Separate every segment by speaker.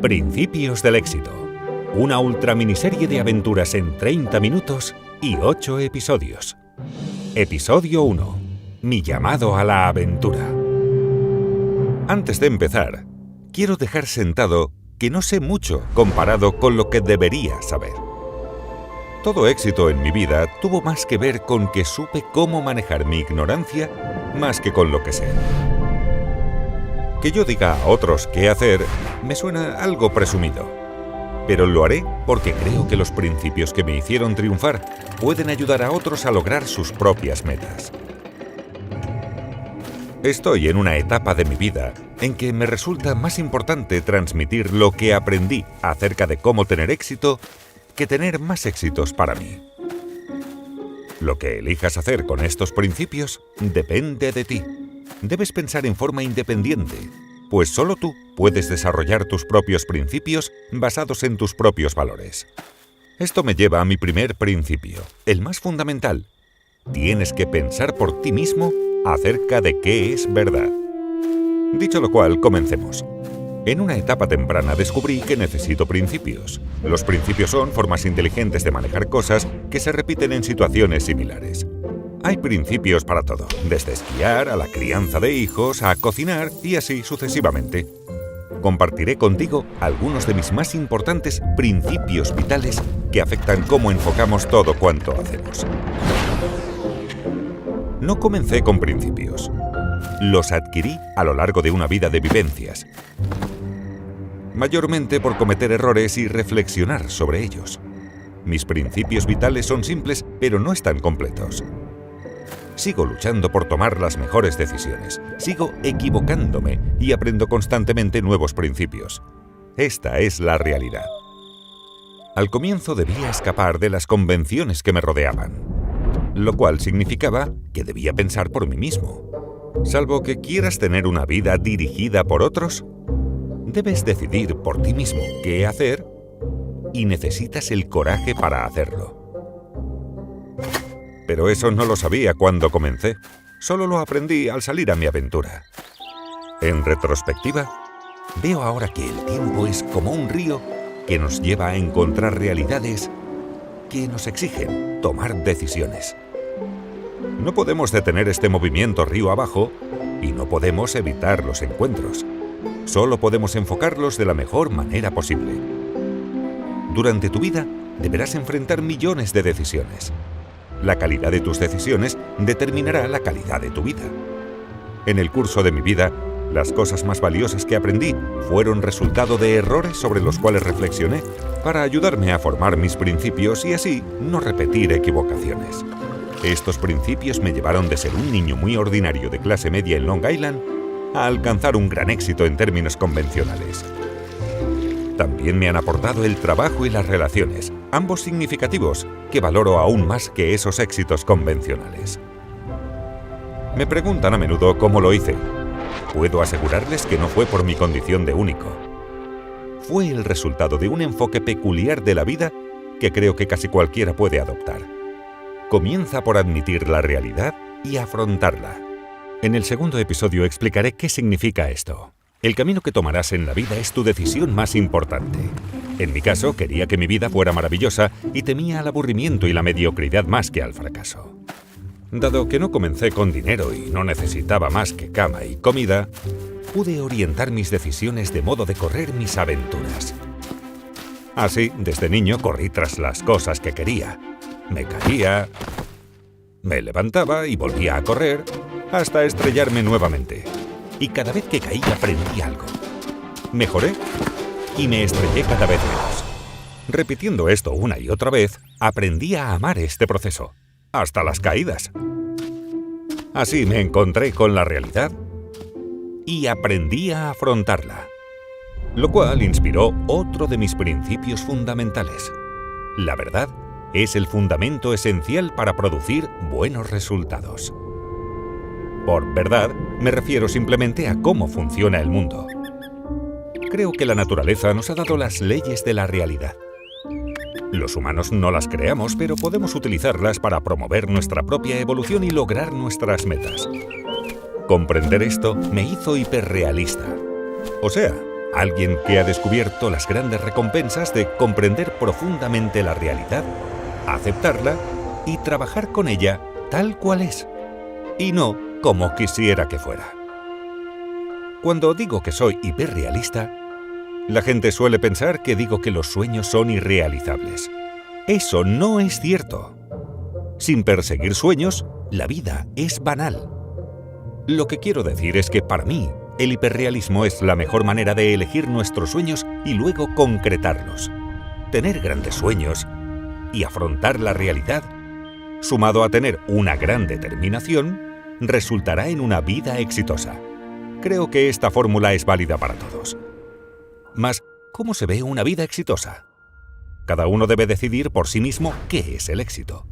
Speaker 1: Principios del éxito. Una ultra miniserie de aventuras en 30 minutos y 8 episodios. Episodio 1. Mi llamado a la aventura. Antes de empezar, quiero dejar sentado que no sé mucho comparado con lo que debería saber. Todo éxito en mi vida tuvo más que ver con que supe cómo manejar mi ignorancia más que con lo que sé. Que yo diga a otros qué hacer me suena algo presumido, pero lo haré porque creo que los principios que me hicieron triunfar pueden ayudar a otros a lograr sus propias metas. Estoy en una etapa de mi vida en que me resulta más importante transmitir lo que aprendí acerca de cómo tener éxito que tener más éxitos para mí. Lo que elijas hacer con estos principios depende de ti. Debes pensar en forma independiente, pues solo tú puedes desarrollar tus propios principios basados en tus propios valores. Esto me lleva a mi primer principio, el más fundamental. Tienes que pensar por ti mismo acerca de qué es verdad. Dicho lo cual, comencemos. En una etapa temprana descubrí que necesito principios. Los principios son formas inteligentes de manejar cosas que se repiten en situaciones similares. Hay principios para todo, desde esquiar a la crianza de hijos, a cocinar y así sucesivamente. Compartiré contigo algunos de mis más importantes principios vitales que afectan cómo enfocamos todo cuanto hacemos. No comencé con principios. Los adquirí a lo largo de una vida de vivencias, mayormente por cometer errores y reflexionar sobre ellos. Mis principios vitales son simples, pero no están completos. Sigo luchando por tomar las mejores decisiones. Sigo equivocándome y aprendo constantemente nuevos principios. Esta es la realidad. Al comienzo debía escapar de las convenciones que me rodeaban, lo cual significaba que debía pensar por mí mismo. Salvo que quieras tener una vida dirigida por otros, debes decidir por ti mismo qué hacer y necesitas el coraje para hacerlo. Pero eso no lo sabía cuando comencé, solo lo aprendí al salir a mi aventura. En retrospectiva, veo ahora que el tiempo es como un río que nos lleva a encontrar realidades que nos exigen tomar decisiones. No podemos detener este movimiento río abajo y no podemos evitar los encuentros. Solo podemos enfocarlos de la mejor manera posible. Durante tu vida deberás enfrentar millones de decisiones. La calidad de tus decisiones determinará la calidad de tu vida. En el curso de mi vida, las cosas más valiosas que aprendí fueron resultado de errores sobre los cuales reflexioné para ayudarme a formar mis principios y así no repetir equivocaciones. Estos principios me llevaron de ser un niño muy ordinario de clase media en Long Island a alcanzar un gran éxito en términos convencionales. También me han aportado el trabajo y las relaciones, ambos significativos, que valoro aún más que esos éxitos convencionales. Me preguntan a menudo cómo lo hice. Puedo asegurarles que no fue por mi condición de único. Fue el resultado de un enfoque peculiar de la vida que creo que casi cualquiera puede adoptar. Comienza por admitir la realidad y afrontarla. En el segundo episodio explicaré qué significa esto. El camino que tomarás en la vida es tu decisión más importante. En mi caso, quería que mi vida fuera maravillosa y temía al aburrimiento y la mediocridad más que al fracaso. Dado que no comencé con dinero y no necesitaba más que cama y comida, pude orientar mis decisiones de modo de correr mis aventuras. Así, desde niño corrí tras las cosas que quería. Me caía, me levantaba y volvía a correr hasta estrellarme nuevamente. Y cada vez que caí aprendí algo. Mejoré y me estrellé cada vez menos. Repitiendo esto una y otra vez, aprendí a amar este proceso, hasta las caídas. Así me encontré con la realidad y aprendí a afrontarla, lo cual inspiró otro de mis principios fundamentales. La verdad es el fundamento esencial para producir buenos resultados. Por verdad, me refiero simplemente a cómo funciona el mundo. Creo que la naturaleza nos ha dado las leyes de la realidad. Los humanos no las creamos, pero podemos utilizarlas para promover nuestra propia evolución y lograr nuestras metas. Comprender esto me hizo hiperrealista. O sea, Alguien que ha descubierto las grandes recompensas de comprender profundamente la realidad, aceptarla y trabajar con ella tal cual es, y no como quisiera que fuera. Cuando digo que soy hiperrealista, la gente suele pensar que digo que los sueños son irrealizables. Eso no es cierto. Sin perseguir sueños, la vida es banal. Lo que quiero decir es que para mí, el hiperrealismo es la mejor manera de elegir nuestros sueños y luego concretarlos. Tener grandes sueños y afrontar la realidad, sumado a tener una gran determinación, resultará en una vida exitosa. Creo que esta fórmula es válida para todos. Mas, ¿cómo se ve una vida exitosa? Cada uno debe decidir por sí mismo qué es el éxito.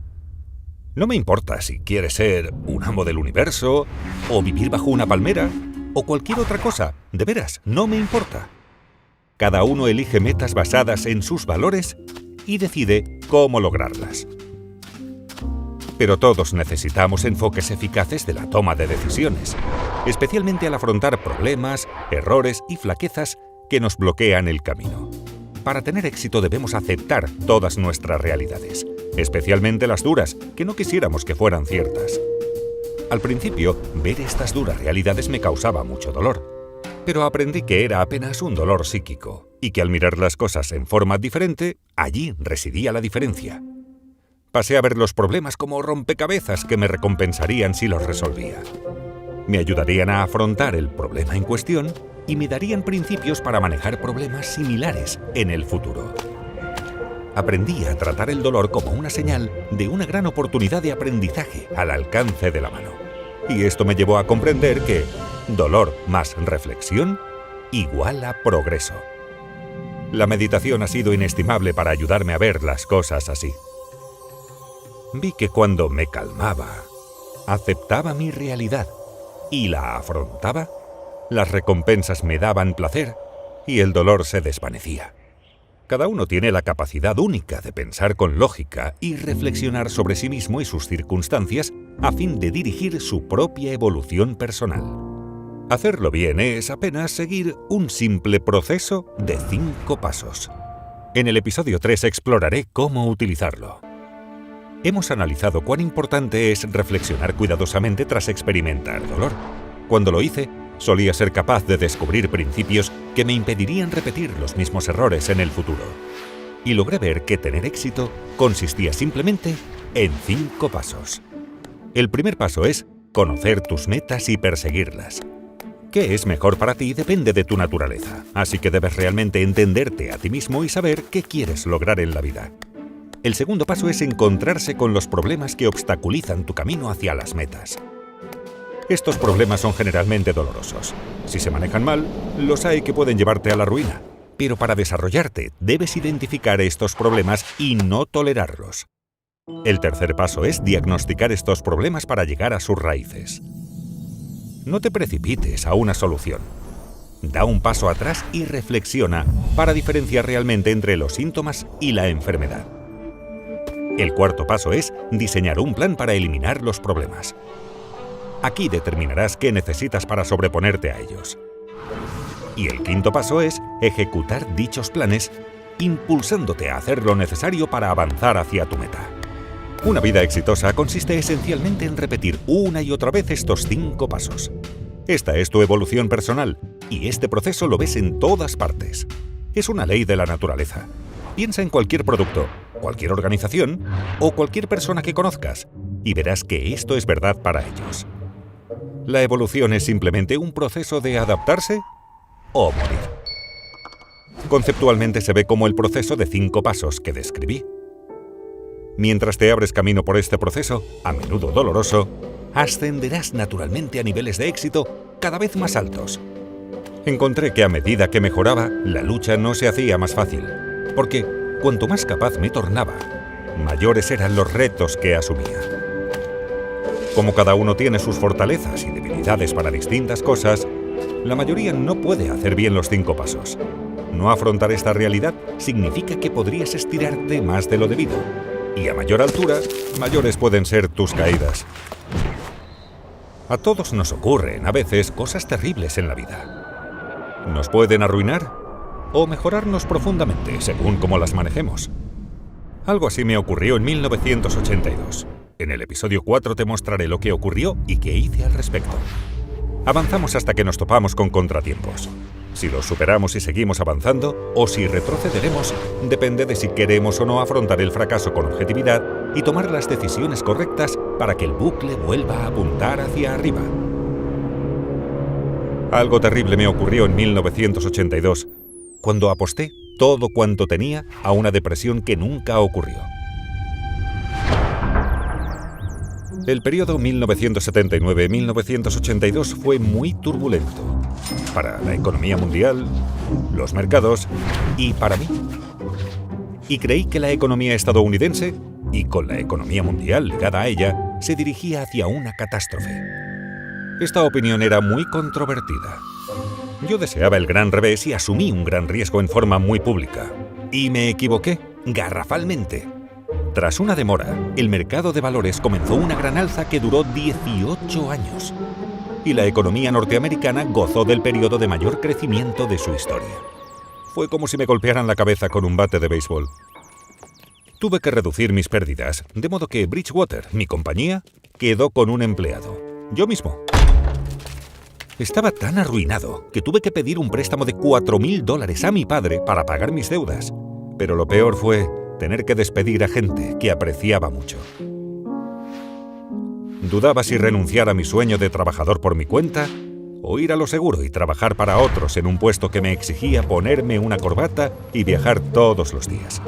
Speaker 1: No me importa si quieres ser un amo del universo, o vivir bajo una palmera, o cualquier otra cosa. De veras, no me importa. Cada uno elige metas basadas en sus valores y decide cómo lograrlas. Pero todos necesitamos enfoques eficaces de la toma de decisiones, especialmente al afrontar problemas, errores y flaquezas que nos bloquean el camino. Para tener éxito debemos aceptar todas nuestras realidades, especialmente las duras, que no quisiéramos que fueran ciertas. Al principio, ver estas duras realidades me causaba mucho dolor, pero aprendí que era apenas un dolor psíquico y que al mirar las cosas en forma diferente, allí residía la diferencia. Pasé a ver los problemas como rompecabezas que me recompensarían si los resolvía. Me ayudarían a afrontar el problema en cuestión y me darían principios para manejar problemas similares en el futuro. Aprendí a tratar el dolor como una señal de una gran oportunidad de aprendizaje al alcance de la mano. Y esto me llevó a comprender que dolor más reflexión igual a progreso. La meditación ha sido inestimable para ayudarme a ver las cosas así. Vi que cuando me calmaba, aceptaba mi realidad y la afrontaba, las recompensas me daban placer y el dolor se desvanecía. Cada uno tiene la capacidad única de pensar con lógica y reflexionar sobre sí mismo y sus circunstancias a fin de dirigir su propia evolución personal. Hacerlo bien es apenas seguir un simple proceso de 5 pasos. En el episodio 3 exploraré cómo utilizarlo. Hemos analizado cuán importante es reflexionar cuidadosamente tras experimentar dolor. Cuando lo hice, solía ser capaz de descubrir principios que me impedirían repetir los mismos errores en el futuro. Y logré ver que tener éxito consistía simplemente en 5 pasos. El primer paso es conocer tus metas y perseguirlas. ¿Qué es mejor para ti? Depende de tu naturaleza, así que debes realmente entenderte a ti mismo y saber qué quieres lograr en la vida. El segundo paso es encontrarse con los problemas que obstaculizan tu camino hacia las metas. Estos problemas son generalmente dolorosos. Si se manejan mal, los hay que pueden llevarte a la ruina. Pero para desarrollarte, debes identificar estos problemas y no tolerarlos. El tercer paso es diagnosticar estos problemas para llegar a sus raíces. No te precipites a una solución. Da un paso atrás y reflexiona para diferenciar realmente entre los síntomas y la enfermedad. El cuarto paso es diseñar un plan para eliminar los problemas. Aquí determinarás qué necesitas para sobreponerte a ellos. Y el quinto paso es ejecutar dichos planes, impulsándote a hacer lo necesario para avanzar hacia tu meta. Una vida exitosa consiste esencialmente en repetir una y otra vez estos 5 pasos. Esta es tu evolución personal, y este proceso lo ves en todas partes. Es una ley de la naturaleza. Piensa en cualquier producto, cualquier organización o cualquier persona que conozcas, y verás que esto es verdad para ellos. La evolución es simplemente un proceso de adaptarse o morir. Conceptualmente se ve como el proceso de 5 pasos que describí. Mientras te abres camino por este proceso, a menudo doloroso, ascenderás naturalmente a niveles de éxito cada vez más altos. Encontré que a medida que mejoraba, la lucha no se hacía más fácil, porque cuanto más capaz me tornaba, mayores eran los retos que asumía. Como cada uno tiene sus fortalezas y debilidades para distintas cosas, la mayoría no puede hacer bien los 5 pasos. No afrontar esta realidad significa que podrías estirarte más de lo debido, y a mayor altura, mayores pueden ser tus caídas. A todos nos ocurren, a veces, cosas terribles en la vida. Nos pueden arruinar o mejorarnos profundamente, según cómo las manejemos. Algo así me ocurrió en 1982. En el episodio 4 te mostraré lo que ocurrió y qué hice al respecto. Avanzamos hasta que nos topamos con contratiempos. Si los superamos y seguimos avanzando, o si retrocederemos, depende de si queremos o no afrontar el fracaso con objetividad y tomar las decisiones correctas para que el bucle vuelva a apuntar hacia arriba. Algo terrible me ocurrió en 1982, cuando aposté todo cuanto tenía a una depresión que nunca ocurrió. El periodo 1979-1982 fue muy turbulento para la economía mundial, los mercados y para mí. Y creí que la economía estadounidense, y con la economía mundial ligada a ella, se dirigía hacia una catástrofe. Esta opinión era muy controvertida. Yo deseaba el gran revés y asumí un gran riesgo en forma muy pública. Y me equivoqué, garrafalmente. Tras una demora, el mercado de valores comenzó una gran alza que duró 18 años. Y la economía norteamericana gozó del periodo de mayor crecimiento de su historia. Fue como si me golpearan la cabeza con un bate de béisbol. Tuve que reducir mis pérdidas, de modo que Bridgewater, mi compañía, quedó con un empleado. Yo mismo. Estaba tan arruinado que tuve que pedir un préstamo de $4,000 a mi padre para pagar mis deudas. Pero lo peor fue tener que despedir a gente que apreciaba mucho. Dudaba si renunciar a mi sueño de trabajador por mi cuenta o ir a lo seguro y trabajar para otros en un puesto que me exigía ponerme una corbata y viajar todos los días.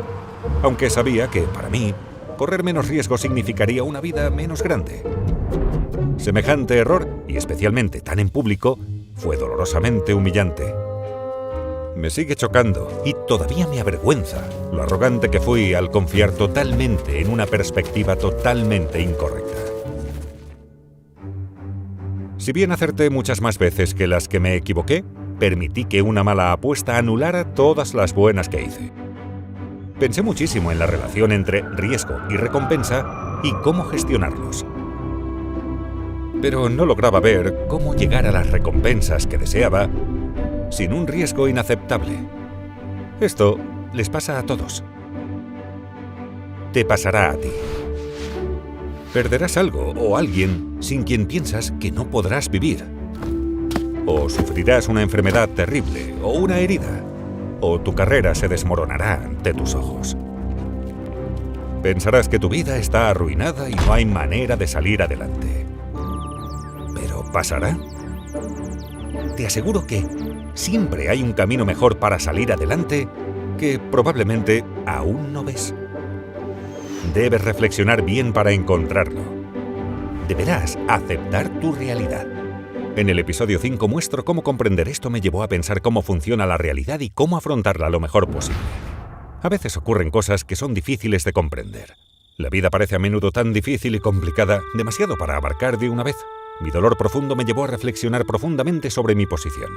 Speaker 1: Aunque sabía que, para mí, correr menos riesgo significaría una vida menos grande. Semejante error, y especialmente tan en público, fue dolorosamente humillante. Me sigue chocando y todavía me avergüenza lo arrogante que fui al confiar totalmente en una perspectiva totalmente incorrecta. Si bien acerté muchas más veces que las que me equivoqué, permití que una mala apuesta anulara todas las buenas que hice. Pensé muchísimo en la relación entre riesgo y recompensa y cómo gestionarlos. Pero no lograba ver cómo llegar a las recompensas que deseaba sin un riesgo inaceptable. Esto les pasa a todos. Te pasará a ti. Perderás algo o alguien sin quien piensas que no podrás vivir. O sufrirás una enfermedad terrible o una herida. O tu carrera se desmoronará ante tus ojos. Pensarás que tu vida está arruinada y no hay manera de salir adelante. ¿Pero pasará? Te aseguro que siempre hay un camino mejor para salir adelante que probablemente aún no ves. Debes reflexionar bien para encontrarlo. Deberás aceptar tu realidad. En el episodio 5 muestro cómo comprender esto me llevó a pensar cómo funciona la realidad y cómo afrontarla lo mejor posible. A veces ocurren cosas que son difíciles de comprender. La vida parece a menudo tan difícil y complicada, demasiado para abarcar de una vez. Mi dolor profundo me llevó a reflexionar profundamente sobre mi posición.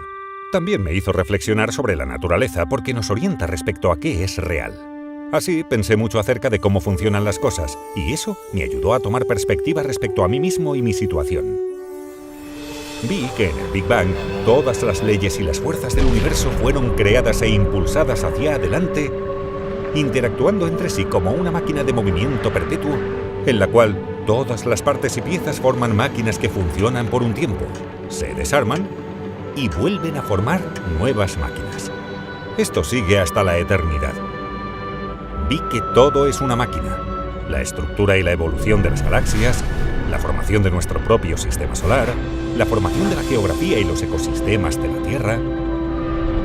Speaker 1: También me hizo reflexionar sobre la naturaleza porque nos orienta respecto a qué es real. Así pensé mucho acerca de cómo funcionan las cosas y eso me ayudó a tomar perspectiva respecto a mí mismo y mi situación. Vi que en el Big Bang todas las leyes y las fuerzas del universo fueron creadas e impulsadas hacia adelante, interactuando entre sí como una máquina de movimiento perpetuo, en la cual todas las partes y piezas forman máquinas que funcionan por un tiempo, se desarman y vuelven a formar nuevas máquinas. Esto sigue hasta la eternidad. Vi que todo es una máquina. La estructura y la evolución de las galaxias, la formación de nuestro propio sistema solar, la formación de la geografía y los ecosistemas de la Tierra,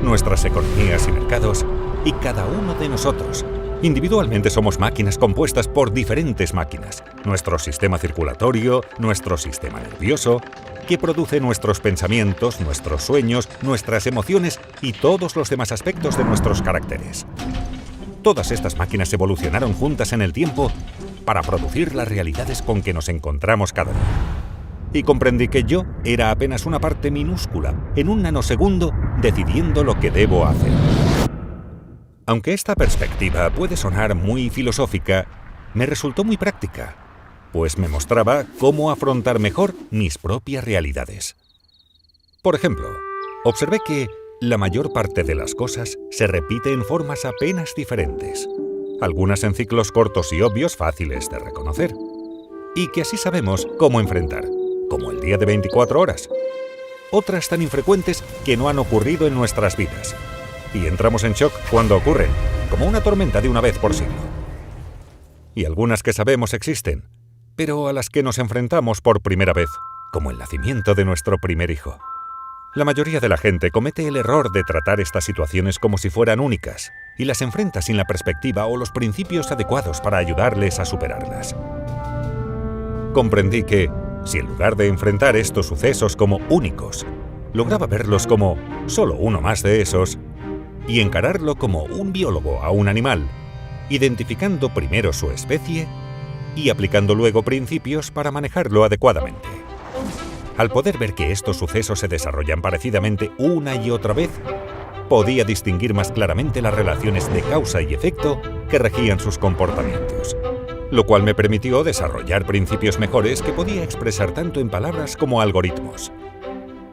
Speaker 1: nuestras economías y mercados, y cada uno de nosotros. Individualmente somos máquinas compuestas por diferentes máquinas. Nuestro sistema circulatorio, nuestro sistema nervioso, que produce nuestros pensamientos, nuestros sueños, nuestras emociones y todos los demás aspectos de nuestros caracteres. Todas estas máquinas evolucionaron juntas en el tiempo para producir las realidades con que nos encontramos cada día. Y comprendí que yo era apenas una parte minúscula, en un nanosegundo, decidiendo lo que debo hacer. Aunque esta perspectiva puede sonar muy filosófica, me resultó muy práctica, pues me mostraba cómo afrontar mejor mis propias realidades. Por ejemplo, observé que La mayor parte de las cosas se repite en formas apenas diferentes, algunas en ciclos cortos y obvios fáciles de reconocer, y que así sabemos cómo enfrentar, como el día de 24 horas. Otras tan infrecuentes que no han ocurrido en nuestras vidas, y entramos en shock cuando ocurren, como una tormenta de una vez por siglo. Y algunas que sabemos existen, pero a las que nos enfrentamos por primera vez, como el nacimiento de nuestro primer hijo. La mayoría de la gente comete el error de tratar estas situaciones como si fueran únicas y las enfrenta sin la perspectiva o los principios adecuados para ayudarles a superarlas. Comprendí que, si en lugar de enfrentar estos sucesos como únicos, lograba verlos como solo uno más de esos y encararlo como un biólogo a un animal, identificando primero su especie y aplicando luego principios para manejarlo adecuadamente. Al poder ver que estos sucesos se desarrollan parecidamente una y otra vez, podía distinguir más claramente las relaciones de causa y efecto que regían sus comportamientos, lo cual me permitió desarrollar principios mejores que podía expresar tanto en palabras como algoritmos.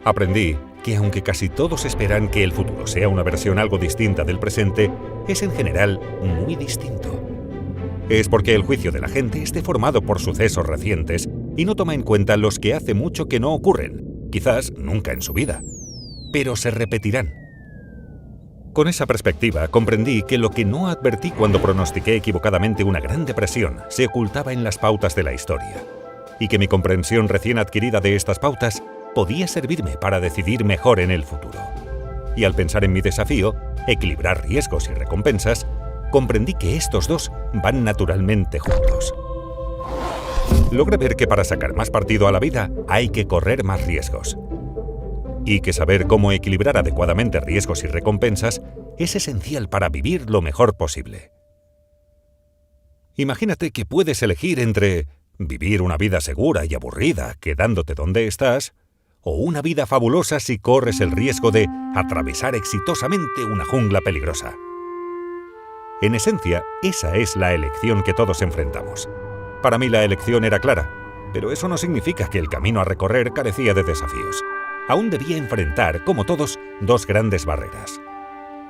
Speaker 1: Aprendí que aunque casi todos esperan que el futuro sea una versión algo distinta del presente, es en general muy distinto. Es porque el juicio de la gente esté formado por sucesos recientes y no toma en cuenta los que hace mucho que no ocurren, quizás nunca en su vida, pero se repetirán. Con esa perspectiva comprendí que lo que no advertí cuando pronostiqué equivocadamente una gran depresión se ocultaba en las pautas de la historia, y que mi comprensión recién adquirida de estas pautas podía servirme para decidir mejor en el futuro. Y al pensar en mi desafío, equilibrar riesgos y recompensas, comprendí que estos dos van naturalmente juntos. Logré ver que para sacar más partido a la vida hay que correr más riesgos. Y que saber cómo equilibrar adecuadamente riesgos y recompensas es esencial para vivir lo mejor posible. Imagínate que puedes elegir entre vivir una vida segura y aburrida quedándote donde estás, o una vida fabulosa si corres el riesgo de atravesar exitosamente una jungla peligrosa. En esencia, esa es la elección que todos enfrentamos. Para mí la elección era clara, pero eso no significa que el camino a recorrer carecía de desafíos. Aún debía enfrentar, como todos, dos grandes barreras.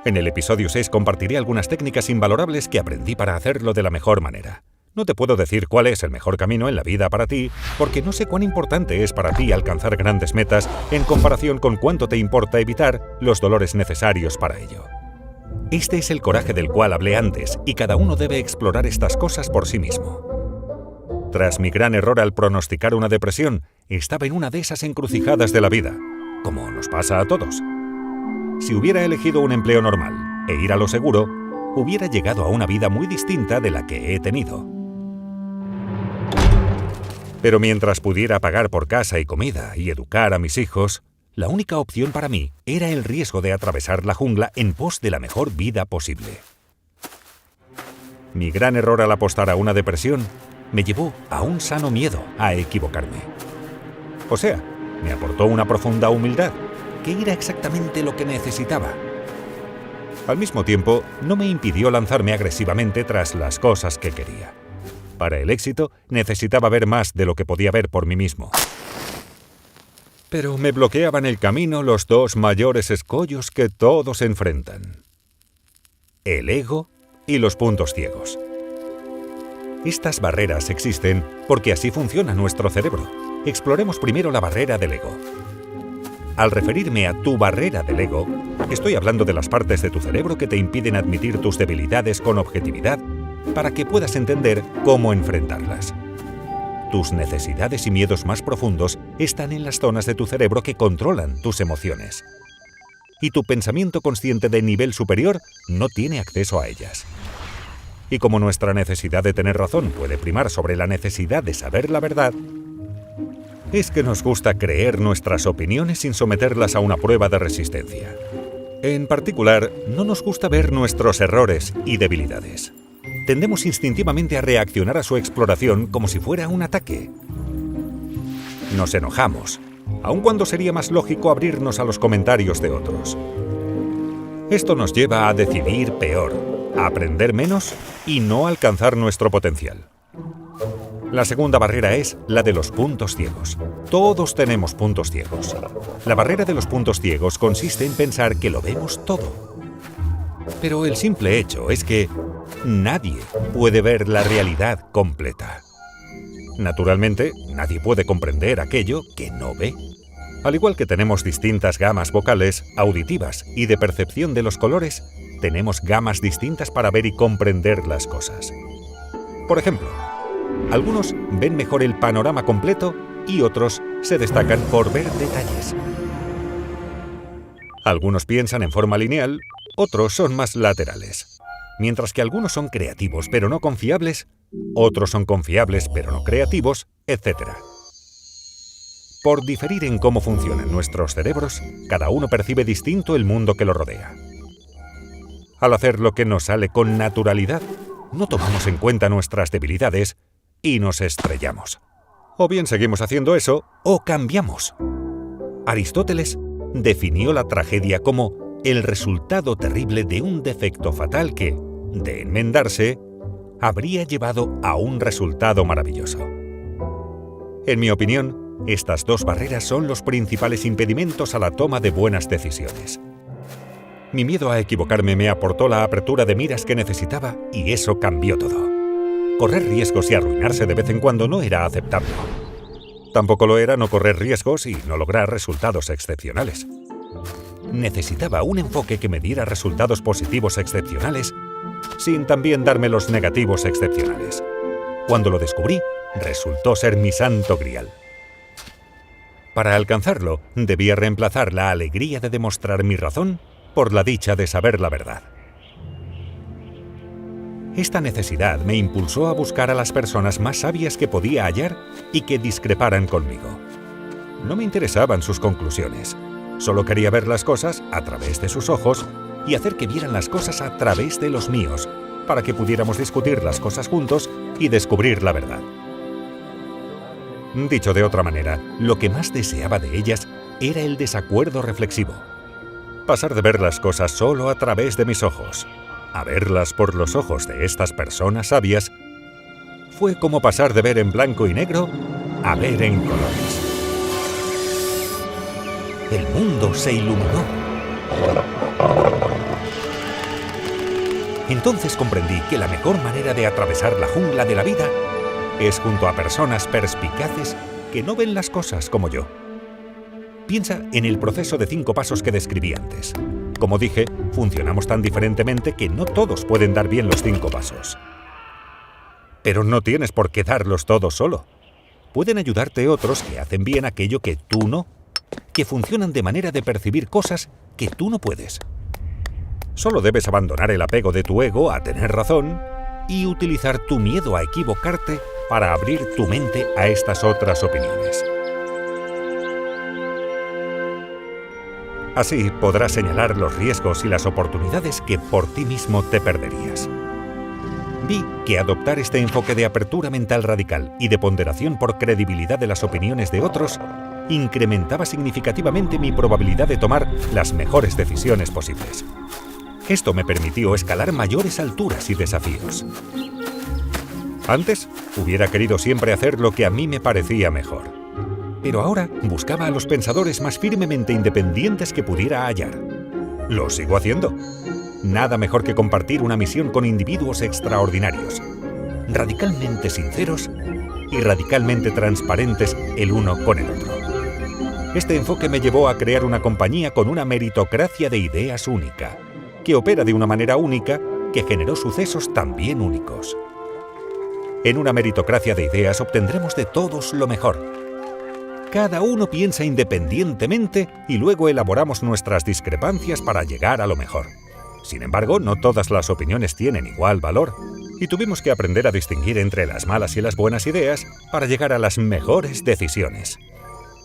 Speaker 1: En el episodio 6 compartiré algunas técnicas invalorables que aprendí para hacerlo de la mejor manera. No te puedo decir cuál es el mejor camino en la vida para ti, porque no sé cuán importante es para ti alcanzar grandes metas en comparación con cuánto te importa evitar los dolores necesarios para ello. Este es el coraje del cual hablé antes, y cada uno debe explorar estas cosas por sí mismo. Tras mi gran error al pronosticar una depresión, estaba en una de esas encrucijadas de la vida, como nos pasa a todos. Si hubiera elegido un empleo normal e ir a lo seguro, hubiera llegado a una vida muy distinta de la que he tenido. Pero mientras pudiera pagar por casa y comida y educar a mis hijos, la única opción para mí era el riesgo de atravesar la jungla en pos de la mejor vida posible. Mi gran error al apostar a una depresión me llevó a un sano miedo a equivocarme. O sea, me aportó una profunda humildad, que era exactamente lo que necesitaba. Al mismo tiempo, no me impidió lanzarme agresivamente tras las cosas que quería. Para el éxito, necesitaba ver más de lo que podía ver por mí mismo. Pero me bloqueaban el camino los dos mayores escollos que todos enfrentan: el ego y los puntos ciegos. Estas barreras existen porque así funciona nuestro cerebro. Exploremos primero la barrera del ego. Al referirme a tu barrera del ego, estoy hablando de las partes de tu cerebro que te impiden admitir tus debilidades con objetividad para que puedas entender cómo enfrentarlas. Tus necesidades y miedos más profundos están en las zonas de tu cerebro que controlan tus emociones. Y tu pensamiento consciente de nivel superior no tiene acceso a ellas. Y como nuestra necesidad de tener razón puede primar sobre la necesidad de saber la verdad, es que nos gusta creer nuestras opiniones sin someterlas a una prueba de resistencia. En particular, no nos gusta ver nuestros errores y debilidades. Tendemos instintivamente a reaccionar a su exploración como si fuera un ataque. Nos enojamos, aun cuando sería más lógico abrirnos a los comentarios de otros. Esto nos lleva a decidir peor, a aprender menos y no alcanzar nuestro potencial. La segunda barrera es la de los puntos ciegos. Todos tenemos puntos ciegos. La barrera de los puntos ciegos consiste en pensar que lo vemos todo. Pero el simple hecho es que nadie puede ver la realidad completa. Naturalmente, nadie puede comprender aquello que no ve. Al igual que tenemos distintas gamas vocales, auditivas y de percepción de los colores, tenemos gamas distintas para ver y comprender las cosas. Por ejemplo, algunos ven mejor el panorama completo y otros se destacan por ver detalles. Algunos piensan en forma lineal, otros son más laterales. Mientras que algunos son creativos pero no confiables, otros son confiables pero no creativos, etc. Por diferir en cómo funcionan nuestros cerebros, cada uno percibe distinto el mundo que lo rodea. Al hacer lo que nos sale con naturalidad, no tomamos en cuenta nuestras debilidades y nos estrellamos. O bien seguimos haciendo eso, o cambiamos. Aristóteles definió la tragedia como el resultado terrible de un defecto fatal que, de enmendarse, habría llevado a un resultado maravilloso. En mi opinión, estas dos barreras son los principales impedimentos a la toma de buenas decisiones. Mi miedo a equivocarme me aportó la apertura de miras que necesitaba y eso cambió todo. Correr riesgos y arruinarse de vez en cuando no era aceptable. Tampoco lo era no correr riesgos y no lograr resultados excepcionales. Necesitaba un enfoque que me diera resultados positivos excepcionales sin también darme los negativos excepcionales. Cuando lo descubrí, resultó ser mi santo grial. Para alcanzarlo, debía reemplazar la alegría de demostrar mi razón por la dicha de saber la verdad. Esta necesidad me impulsó a buscar a las personas más sabias que podía hallar y que discreparan conmigo. No me interesaban sus conclusiones. Solo quería ver las cosas a través de sus ojos y hacer que vieran las cosas a través de los míos, para que pudiéramos discutir las cosas juntos y descubrir la verdad. Dicho de otra manera, lo que más deseaba de ellas era el desacuerdo reflexivo. Pasar de ver las cosas solo a través de mis ojos a verlas por los ojos de estas personas sabias fue como pasar de ver en blanco y negro a ver en colores. El mundo se iluminó. Entonces comprendí que la mejor manera de atravesar la jungla de la vida es junto a personas perspicaces que no ven las cosas como yo. Piensa en el proceso de 5 pasos que describí antes. Como dije, funcionamos tan diferentemente que no todos pueden dar bien los 5 pasos. Pero no tienes por qué darlos todos solo. Pueden ayudarte otros que hacen bien aquello que tú no, que funcionan de manera de percibir cosas que tú no puedes. Solo debes abandonar el apego de tu ego a tener razón y utilizar tu miedo a equivocarte para abrir tu mente a estas otras opiniones. Así podrás señalar los riesgos y las oportunidades que por ti mismo te perderías. Vi que adoptar este enfoque de apertura mental radical y de ponderación por credibilidad de las opiniones de otros incrementaba significativamente mi probabilidad de tomar las mejores decisiones posibles. Esto me permitió escalar mayores alturas y desafíos. Antes, hubiera querido siempre hacer lo que a mí me parecía mejor. Pero ahora buscaba a los pensadores más firmemente independientes que pudiera hallar. Lo sigo haciendo. Nada mejor que compartir una misión con individuos extraordinarios, radicalmente sinceros y radicalmente transparentes el uno con el otro. Este enfoque me llevó a crear una compañía con una meritocracia de ideas única, que opera de una manera única, que generó sucesos también únicos. En una meritocracia de ideas obtendremos de todos lo mejor. Cada uno piensa independientemente y luego elaboramos nuestras discrepancias para llegar a lo mejor. Sin embargo, no todas las opiniones tienen igual valor y tuvimos que aprender a distinguir entre las malas y las buenas ideas para llegar a las mejores decisiones.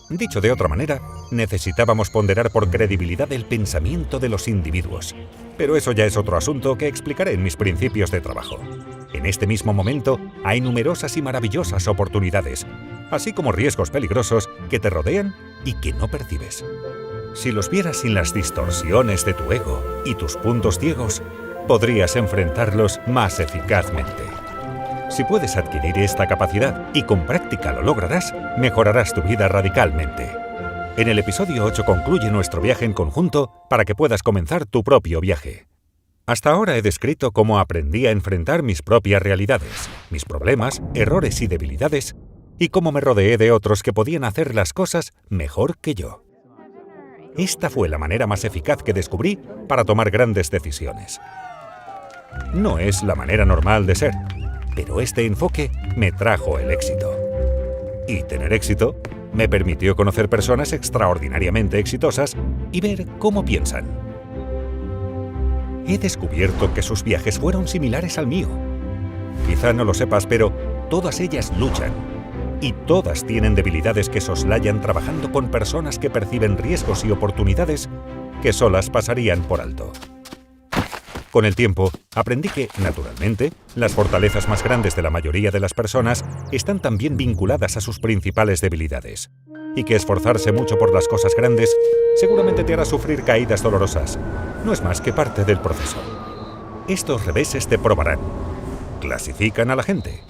Speaker 1: Dicho de otra manera, necesitábamos ponderar por credibilidad el pensamiento de los individuos. Pero eso ya es otro asunto que explicaré en mis principios de trabajo. En este mismo momento hay numerosas y maravillosas oportunidades, así como riesgos peligrosos que te rodean y que no percibes. Si los vieras sin las distorsiones de tu ego y tus puntos ciegos, podrías enfrentarlos más eficazmente. Si puedes adquirir esta capacidad y con práctica lo lograrás, mejorarás tu vida radicalmente. En el episodio 8 concluye nuestro viaje en conjunto para que puedas comenzar tu propio viaje. Hasta ahora he descrito cómo aprendí a enfrentar mis propias realidades, mis problemas, errores y debilidades, y cómo me rodeé de otros que podían hacer las cosas mejor que yo. Esta fue la manera más eficaz que descubrí para tomar grandes decisiones. No es la manera normal de ser, pero este enfoque me trajo el éxito. Y tener éxito me permitió conocer personas extraordinariamente exitosas y ver cómo piensan. He descubierto que sus viajes fueron similares al mío. Quizá no lo sepas, pero todas ellas luchan. Y todas tienen debilidades que soslayan trabajando con personas que perciben riesgos y oportunidades que solas pasarían por alto. Con el tiempo, aprendí que, naturalmente, las fortalezas más grandes de la mayoría de las personas están también vinculadas a sus principales debilidades. Y que esforzarse mucho por las cosas grandes seguramente te hará sufrir caídas dolorosas. No es más que parte del proceso. Estos reveses te probarán. Clasifican a la gente.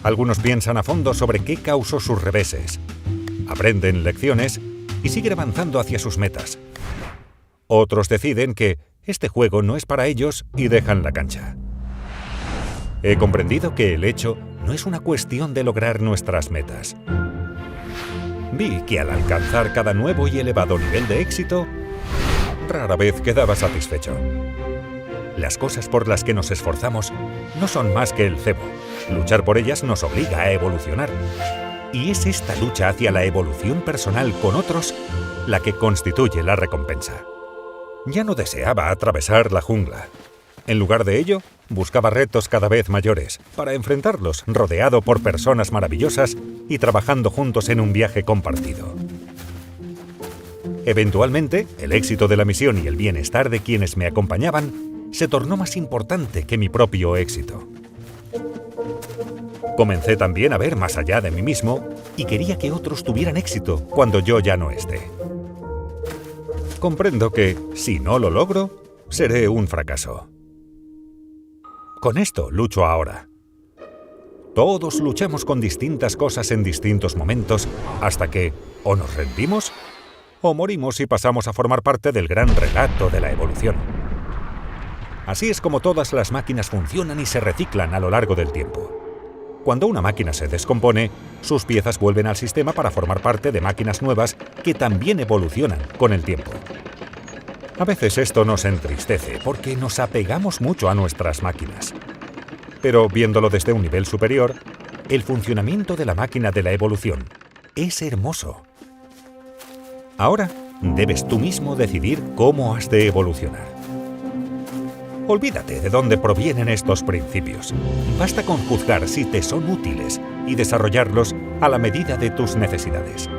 Speaker 1: Algunos piensan a fondo sobre qué causó sus reveses. Aprenden lecciones y siguen avanzando hacia sus metas. Otros deciden que este juego no es para ellos y dejan la cancha. He comprendido que el hecho no es una cuestión de lograr nuestras metas. Vi que al alcanzar cada nuevo y elevado nivel de éxito, rara vez quedaba satisfecho. Las cosas por las que nos esforzamos no son más que el cebo. Luchar por ellas nos obliga a evolucionar. Y es esta lucha hacia la evolución personal con otros la que constituye la recompensa. Ya no deseaba atravesar la jungla. En lugar de ello, buscaba retos cada vez mayores para enfrentarlos rodeado por personas maravillosas y trabajando juntos en un viaje compartido. Eventualmente, el éxito de la misión y el bienestar de quienes me acompañaban se tornó más importante que mi propio éxito. Comencé también a ver más allá de mí mismo y quería que otros tuvieran éxito cuando yo ya no esté. Comprendo que, si no lo logro, seré un fracaso. Con esto lucho ahora. Todos luchamos con distintas cosas en distintos momentos hasta que o nos rendimos o morimos y pasamos a formar parte del gran relato de la evolución. Así es como todas las máquinas funcionan y se reciclan a lo largo del tiempo. Cuando una máquina se descompone, sus piezas vuelven al sistema para formar parte de máquinas nuevas que también evolucionan con el tiempo. A veces esto nos entristece porque nos apegamos mucho a nuestras máquinas. Pero viéndolo desde un nivel superior, el funcionamiento de la máquina de la evolución es hermoso. Ahora debes tú mismo decidir cómo has de evolucionar. Olvídate de dónde provienen estos principios. Basta con juzgar si te son útiles y desarrollarlos a la medida de tus necesidades.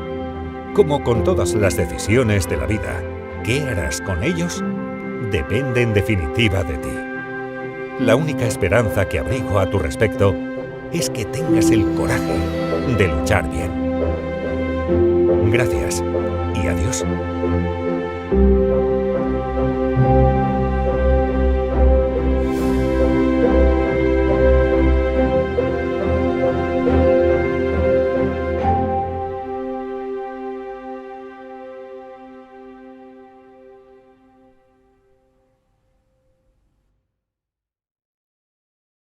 Speaker 1: Como con todas las decisiones de la vida, ¿qué harás con ellos? Depende en definitiva de ti. La única esperanza que abrigo a tu respecto es que tengas el coraje de luchar bien. Gracias y adiós.